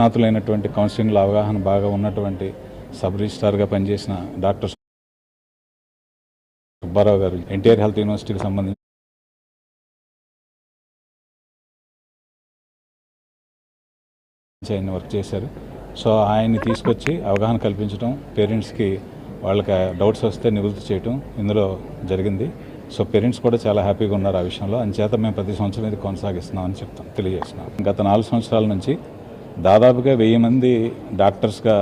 నాతులైనటువంటి కౌన్సిలింగ్లో అవగాహన బాగా ఉన్నటువంటి సబ్ రిజిస్ట్రార్గా పనిచేసిన డాక్టర్ సుబ్బారావు గారు ఎన్టీఆర్ హెల్త్ యూనివర్సిటీకి సంబంధించి ఆయన వర్క్ చేశారు. సో ఆయన్ని తీసుకొచ్చి అవగాహన కల్పించడం, పేరెంట్స్కి వాళ్ళకి డౌట్స్ వస్తే నివృత్తి చేయడం ఇందులో జరిగింది. సో పేరెంట్స్ కూడా చాలా హ్యాపీగా ఉన్నారు ఆ విషయంలో. అందుచేత మేము ప్రతి సంవత్సరం ఇది కొనసాగిస్తున్నామని తెలియజేస్తున్నాం. గత 4 సంవత్సరాల నుంచి దాదాపుగా 1000 మంది డాక్టర్స్గా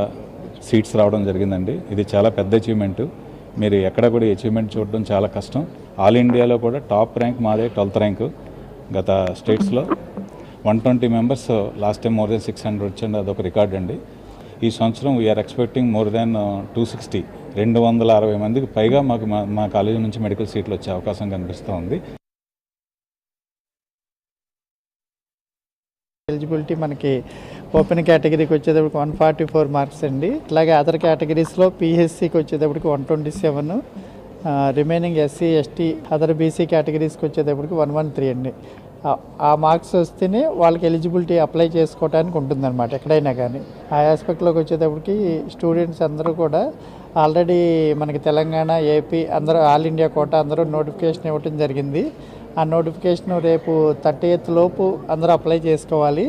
సీట్స్ రావడం జరిగిందండి. ఇది చాలా పెద్ద అచీవ్మెంట్. మీరు ఎక్కడ కూడా అచీవ్మెంట్ చూడడం చాలా కష్టం. ఆల్ ఇండియాలో కూడా టాప్ ర్యాంక్ మాదే, 12th ర్యాంకు. గత స్టేట్స్లో 120 members last time more than 600 వచ్చింది. అదొక రికార్డ్ అండి. ఈ సంవత్సరం వీఆర్ ఎక్స్పెక్టింగ్ మోర్ దెన్ 260, 260 మందికి పైగా మాకు మా కాలేజీ నుంచి మెడికల్ సీట్లు వచ్చే అవకాశం కనిపిస్తూ ఉంది. ఎలిజిబిలిటీ మనకి ఓపెన్ కేటగిరీకి వచ్చేటప్పటికి 144 మార్క్స్ అండి. అలాగే అదర్ కేటగిరీస్లో పిహెచ్సికి వచ్చేటప్పటికి 127, remaining SC ST other BC కేటగిరీస్కి వచ్చేటప్పటికి 113 అండి. ఆ మార్క్స్ వస్తేనే వాళ్ళకి ఎలిజిబిలిటీ అప్లై చేసుకోవడానికి ఉంటుందన్నమాట ఎక్కడైనా కానీ. ఆ ఆస్పెక్ట్లోకి వచ్చేటప్పటికి స్టూడెంట్స్ అందరూ కూడా ఆల్రెడీ మనకి తెలంగాణ, ఏపీ అందరూ ఆల్ ఇండియా కోటా అందరూ నోటిఫికేషన్ ఇవ్వడం జరిగింది. ఆ నోటిఫికేషన్ రేపు 30th లోపు అందరూ అప్లై చేసుకోవాలి.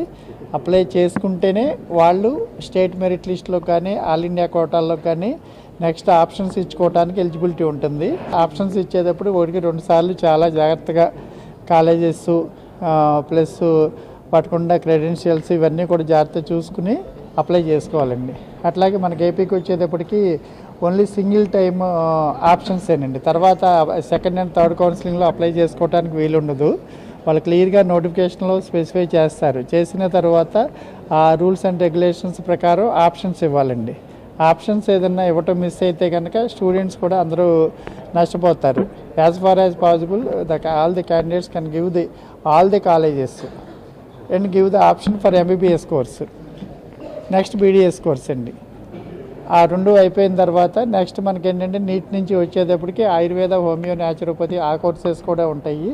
అప్లై చేసుకుంటేనే వాళ్ళు స్టేట్ మెరిట్ లిస్ట్లో కానీ ఆల్ ఇండియా కోటాల్లో కానీ నెక్స్ట్ ఆప్షన్స్ ఇచ్చుకోవడానికి ఎలిజిబిలిటీ ఉంటుంది. ఆప్షన్స్ ఇచ్చేటప్పుడు 1-2 సార్లు చాలా జాగ్రత్తగా కాలేజెస్ ప్లస్ పట్టకుండా క్రెడెన్షియల్స్ ఇవన్నీ కూడా జాగ్రత్త చూసుకుని అప్లై చేసుకోవాలండి. అట్లాగే మనకి ఏపీకి వచ్చేటప్పటికి ఓన్లీ సింగిల్ టైమ్ ఆప్షన్స్ ఏనండి. తర్వాత సెకండ్ అండ్ థర్డ్ కౌన్సిలింగ్లో అప్లై చేసుకోవడానికి వీలుండదు. వాళ్ళు క్లియర్గా నోటిఫికేషన్లో స్పెసిఫై చేస్తారు. చేసిన తర్వాత ఆ రూల్స్ అండ్ రెగ్యులేషన్స్ ప్రకారం ఆప్షన్స్ ఇవ్వాలండి. ఆప్షన్స్ ఏదన్నా ఇవ్వటం మిస్ అయితే కనుక స్టూడెంట్స్ కూడా అందరూ నష్టపోతారు. As far as possible all the candidates can give all the colleges and give the option for MBBS course, next BDS course అండి. ఆ 2 అయిపోయిన తర్వాత నెక్స్ట్ మనకి ఏంటంటే నీట్ నుంచి వచ్చేటప్పటికి ఆయుర్వేద, హోమియో, న్యాచురోపతి ఆ కోర్సెస్ కూడా ఉంటాయి.